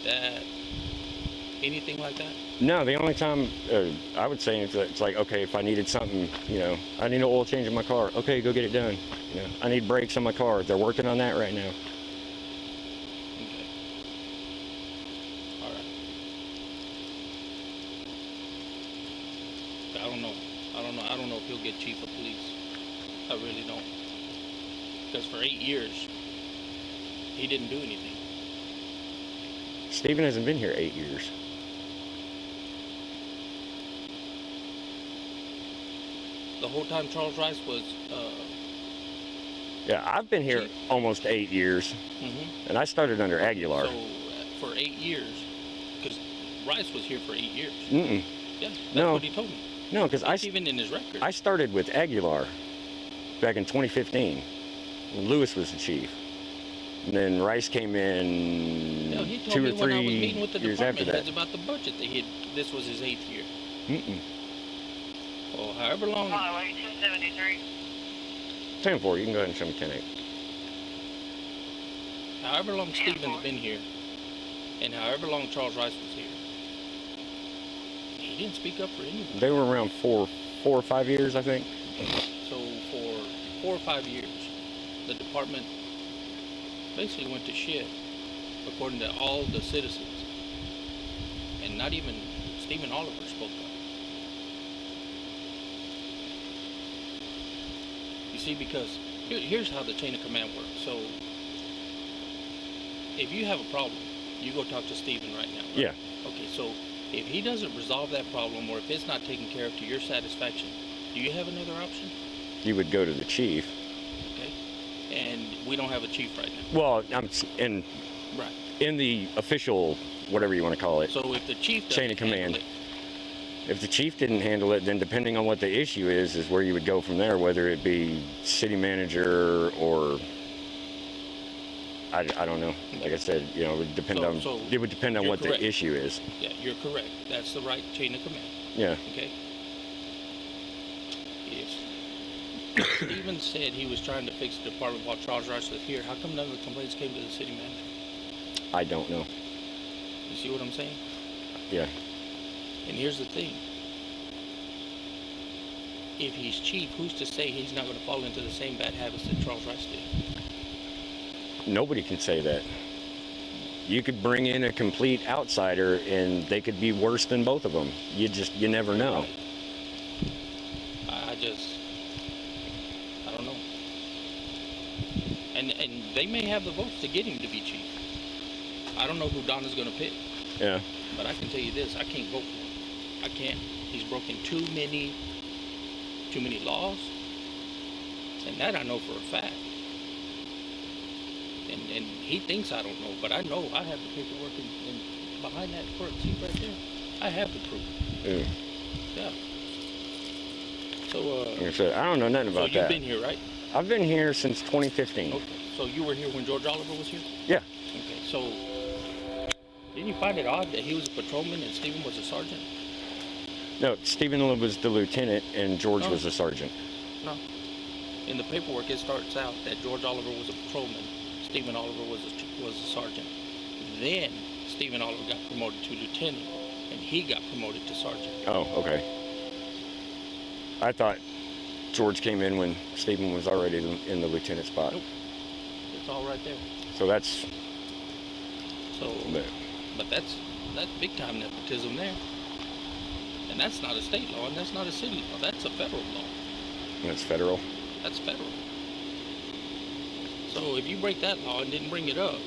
like that? Anything like that? No, the only time I would say it's like, okay, if I needed something, I need an oil change in my car. Okay, go get it done. I need brakes on my car. They're working on that right now. Okay. All right. I don't know. I don't know if he'll get chief of police. I really don't. Because for 8 years, he didn't do anything. Stephen hasn't been here 8 years. The whole time Charles Rice was. Yeah, I've been here chief? almost 8 years, and I started under Aguilar. So for 8 years, because Rice was here for 8 years. Mm-mm. Yeah, that's what he told me. No, because even in his record. I started with Aguilar back in 2015. Lewis was the chief. And then Rice came in he told 2 me or 3 when I was meeting with the years after department that. heads about the budget that this was his 8th year. Mm-mm. Well, however long. 273. 10-4, you can go ahead and show me 10-8. However long Stephen's been here, and however long Charles Rice was here, he didn't speak up for anyone. They were around 4 or 5 years, I think. So for 4 or 5 years, the department basically went to shit, according to all the citizens. And not even Stephen Oliver spoke up. You see, because here's how the chain of command works. So if you have a problem, you go talk to Stephen right now. Right? Yeah. Okay, so if he doesn't resolve that problem, or if it's not taken care of to your satisfaction, do you have another option? You would go to the chief. Okay. And we don't have a chief right now. Well, in the official, whatever you want to call it. So if the chief chain of command. If the chief didn't handle it, then depending on what the issue is where you would go from there, whether it be city manager or I don't know. Like I said, it would depend on what correct. the issue is. Yeah, you're correct. That's the right chain of command. Yeah. Okay. If Stephen said he was trying to fix the department while Charles Rice was here, how come none of the complaints came to the city manager? I don't know. You see what I'm saying? Yeah. And here's the thing. If he's chief, who's to say he's not going to fall into the same bad habits that Charles Rice did? Nobody can say that. You could bring in a complete outsider and they could be worse than both of them. You never know. I don't know. And they may have the votes to get him to be chief. I don't know who Donna's going to pick. Yeah. But I can tell you this, I can't vote for him. I can't. He's broken too many laws. And that I know for a fact. And he thinks I don't know, but I know I have the paperwork and behind that court seat right there. I have the proof. Yeah. Yeah. So like I said, I don't know nothing about that. So you've been here, right? I've been here since 2015. Okay. So you were here when George Oliver was here? Yeah. Okay. So didn't you find it odd that he was a patrolman and Stephen was a sergeant? No, Stephen was the lieutenant and George was the sergeant. No. In the paperwork, it starts out that George Oliver was a patrolman, Stephen Oliver was a sergeant. Then Stephen Oliver got promoted to lieutenant, and he got promoted to sergeant. Oh, okay. I thought George came in when Stephen was already in the lieutenant spot. Nope. It's all right there. So that's. But that's big time nepotism there. And that's not a state law, and that's not a city law. That's a federal law. That's federal? That's federal. So if you break that law and didn't bring it up,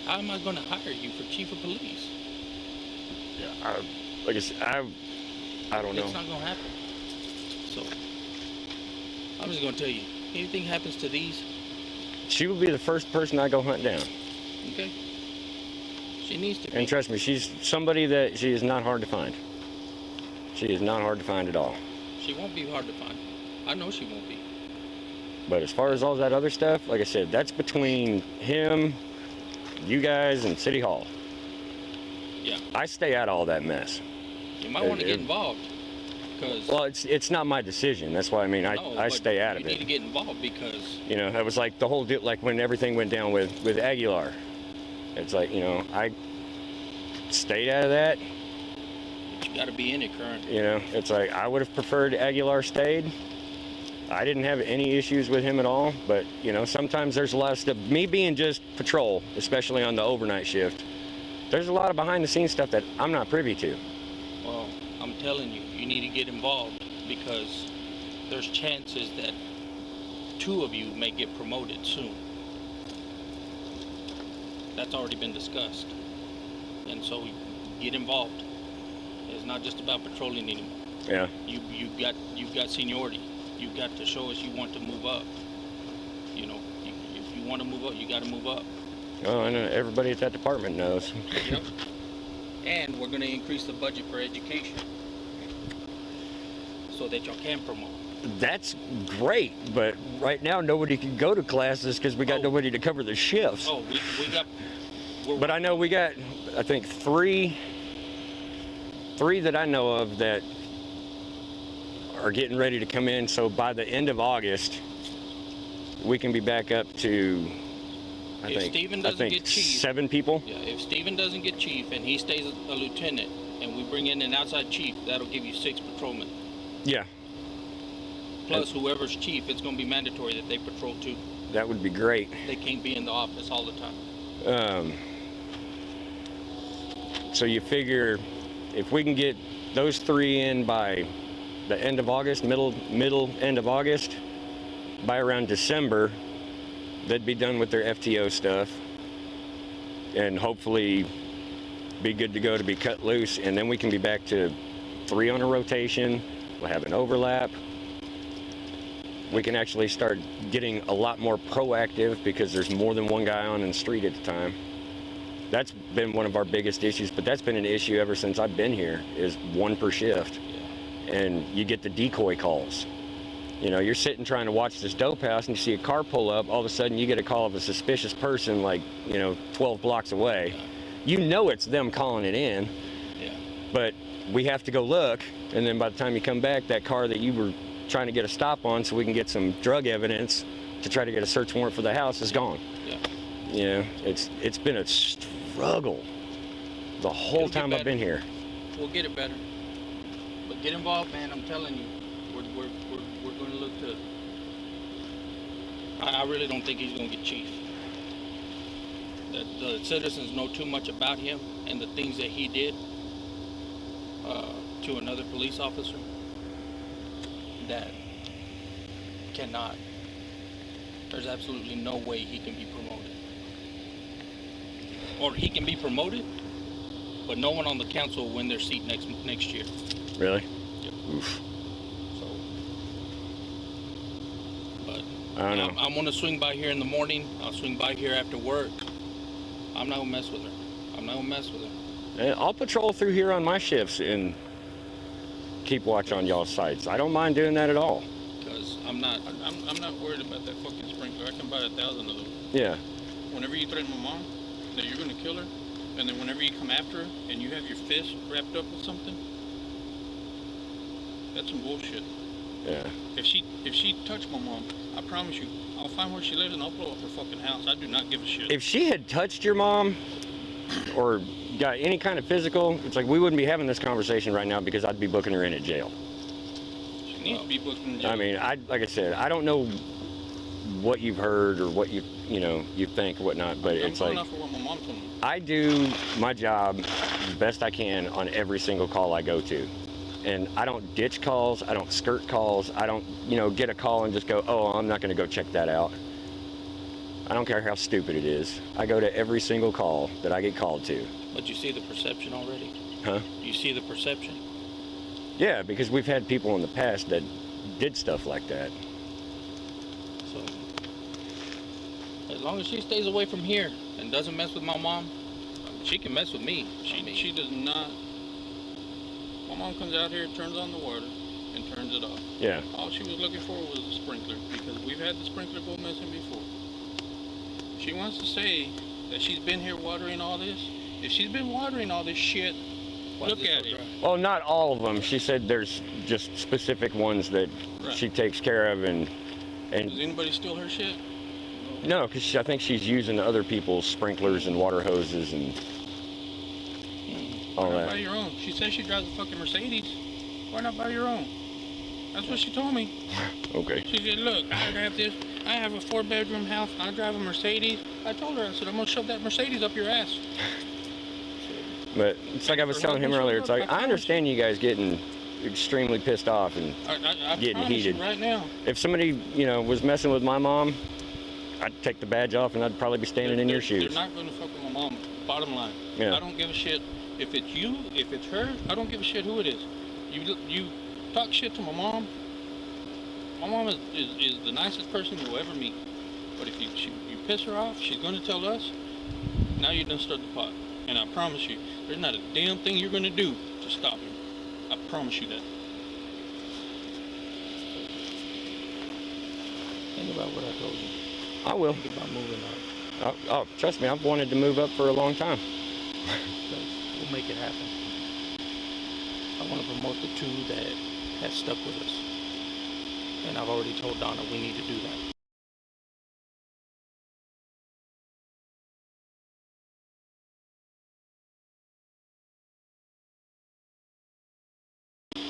how am I going to hire you for chief of police? Yeah, like I said, I don't know. It's not going to happen. So I'm just going to tell you, anything happens to these, she will be the first person I go hunt down. Okay? She needs to be. And trust me, she's somebody that she is not hard to find. She is not hard to find at all. She won't be hard to find. I know she won't be. But as far as all that other stuff, like I said, that's between him, you guys, and City Hall. Yeah. I stay out of all that mess. You might want to get involved. Well, it's not my decision. That's why, I mean, I stay out of it. You need to get involved because... that was like the whole deal, like when everything went down with Aguilar. It's like, stayed out of that. But you got to be in it current. You know, it's like I would have preferred Aguilar stayed. I didn't have any issues with him at all, but you know, sometimes there's a lot of stuff. Me being just patrol, especially on the overnight shift, there's a lot of behind the scenes stuff that I'm not privy to. Well, I'm telling you, you need to get involved because there's chances that 2 of you may get promoted soon. That's already been discussed. And so get involved. It's not just about patrolling anymore. Yeah. You've got seniority. You've got to show us you want to move up. You know, if you want to move up, you got to move up. Oh, I know everybody at that department knows. Yep. And we're going to increase the budget for education so that y'all can promote. That's great, but right now nobody can go to classes because we got nobody to cover the shifts. Oh, we got. But I know we got, I think three that I know of that are getting ready to come in. So by the end of August, we can be back up to, I think 7 people. Yeah, if Steven doesn't get chief and he stays a lieutenant, and we bring in an outside chief, that'll give you 6 patrolmen. Yeah. Plus, whoever's chief, it's going to be mandatory that they patrol too. That would be great. They can't be in the office all the time. So you figure if we can get those 3 in by the end of August, middle end of August, by around December, they'd be done with their FTO stuff and hopefully be good to go to be cut loose, and then we can be back to 3 on a rotation. We'll have an overlap. We can actually start getting a lot more proactive because there's more than one guy on the street at the time. That's been one of our biggest issues, but that's been an issue ever since I've been here, is 1 per shift. And you get the decoy calls. You know, you're sitting trying to watch this dope house and you see a car pull up, all of a sudden you get a call of a suspicious person like, 12 blocks away. You know it's them calling it in, but we have to go look, and then by the time you come back, that car that you were trying to get a stop on so we can get some drug evidence to try to get a search warrant for the house is gone. You know, it's been a struggle the whole time I've been here. We'll get it better. But get involved, man. I'm telling you, we're going to look to. I really don't think he's going to get chief. The citizens know too much about him and the things that he did to another police officer that cannot. There's absolutely no way he can be promoted. Or he can be promoted, but no one on the council will win their seat next year. Really? Yep. Oof. So, but I don't know. I'm gonna swing by here in the morning. I'll swing by here after work. I'm not gonna mess with her. And I'll patrol through here on my shifts and keep watch on y'all's sites. I don't mind doing that at all. Because I'm not worried about that fucking sprinkler. I can buy 1,000 of those. Yeah. Whenever you threaten my mom that you're gonna kill her, and then whenever you come after her and you have your fist wrapped up with something, that's some bullshit. Yeah. If she touched my mom, I promise you, I'll find where she lives and I'll blow up her fucking house. I do not give a shit. If she had touched your mom or got any kind of physical, it's like we wouldn't be having this conversation right now because I'd be booking her in at jail. She needs to be booked in jail. I mean, like I said, I don't know what you've heard or what you think or whatnot, but it's like off of what my mom told me. I do my job the best I can on every single call I go to. And I don't ditch calls, I don't skirt calls, I don't, get a call and just go, oh, I'm not gonna go check that out. I don't care how stupid it is. I go to every single call that I get called to. But you see the perception already? Huh? You see the perception? Yeah, because we've had people in the past that did stuff like that. So, as long as she stays away from here and doesn't mess with my mom, she can mess with me. She does not. My mom comes out here, turns on the water, and turns it off. Yeah. All she was looking for was the sprinkler, because we've had the sprinkler go missing before. She wants to say that she's been here watering all this. If she's been watering all this shit, look at it. Well, not all of them. She said there's just specific ones that she takes care of, and does anybody steal her shit? No, because I think she's using other people's sprinklers and water hoses, and all Why not buy that. your own? She says she drives a fucking Mercedes. Why not buy your own? That's what she told me. Okay. She said, look, I have this. I have a 4-bedroom house. I drive a Mercedes. I told her, I said, I'm going to shove that Mercedes up your ass. But it's like I was telling him earlier. It's like I understand you guys getting extremely pissed off and I getting promise heated. you right now. If somebody, was messing with my mom, I'd take the badge off and I'd probably be standing in your shoes. They're not going to fuck with my mom. Bottom line. Yeah. I don't give a shit if it's you, if it's her. I don't give a shit who it is. You talk shit to my mom. My mom is the nicest person you'll ever meet. But if you piss her off, she's going to tell us. Now you done stirred the pot. And I promise you, there's not a damn thing you're going to do to stop him. I promise you that. Think about what I told you. I will. Think about moving up. Oh, trust me, I've wanted to move up for a long time. We'll make it happen. I want to promote the 2 that have stuck with us. And I've already told Donna we need to do that.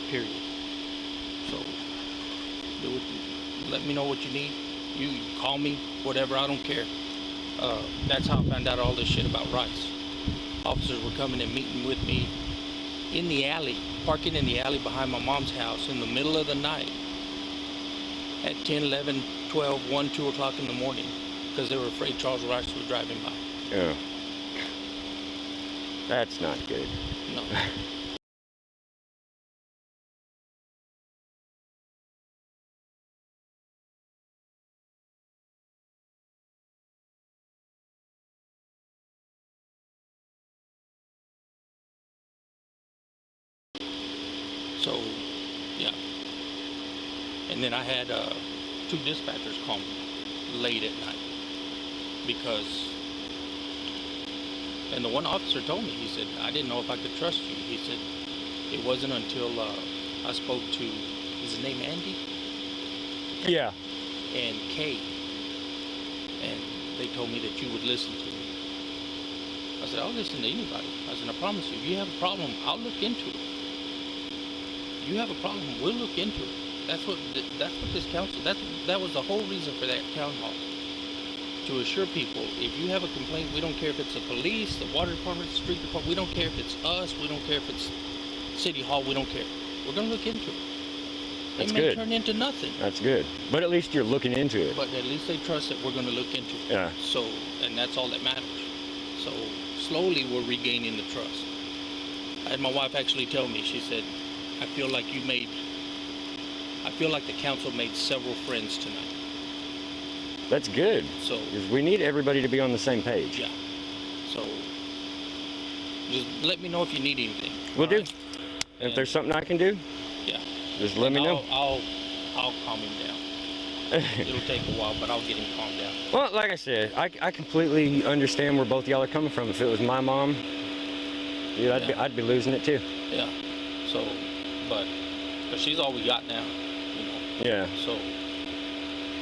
Period. So, let me know what you need. You call me, whatever, I don't care. That's how I found out all this shit about Rice. Officers were coming and meeting with me in the alley, parking in the alley behind my mom's house in the middle of the night at 10, 11, 12, 1, 2 o'clock in the morning because they were afraid Charles Rice was driving by. Yeah. That's not good. No. So, yeah. And then I had 2 dispatchers call me late at night because, and the one officer told me, he said, I didn't know if I could trust you. He said, it wasn't until I spoke to, is his name Andy? Yeah. And Kay, and they told me that you would listen to me. I said, I'll listen to anybody. I said, I promise you, if you have a problem, I'll look into it. You have a problem, we'll look into it. That's what this council, that was the whole reason for that town hall. To assure people, if you have a complaint, we don't care if it's the police, the water department, the street department, we don't care if it's us, we don't care if it's city hall, we don't care. We're gonna look into it. That's it may good. turn into nothing. That's good. But at least you're looking into it. But at least they trust that we're gonna look into it. Yeah. So, and that's all that matters. So slowly we're regaining the trust. I had my wife actually tell me, she said, I feel like the council made several friends tonight. That's good. So, Because we need everybody to be on the same page. yeah. So, just let me know if you need anything. Will do. alright? And if there's something I can do, Yeah. just let me know. I'll calm him down. It'll take a while, but I'll get him calmed down. Well, like I said, I completely understand where both y'all are coming from. If it was my mom, dude, I'd be losing it too. Yeah. So, but she's all we got now, you know. Yeah. So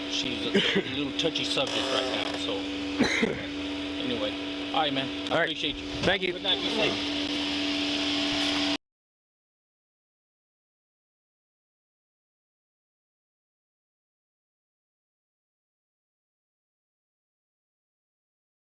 she's a little touchy subject right now. So anyway, all right, man. I All right. appreciate you. Thank you. Good night. Be safe.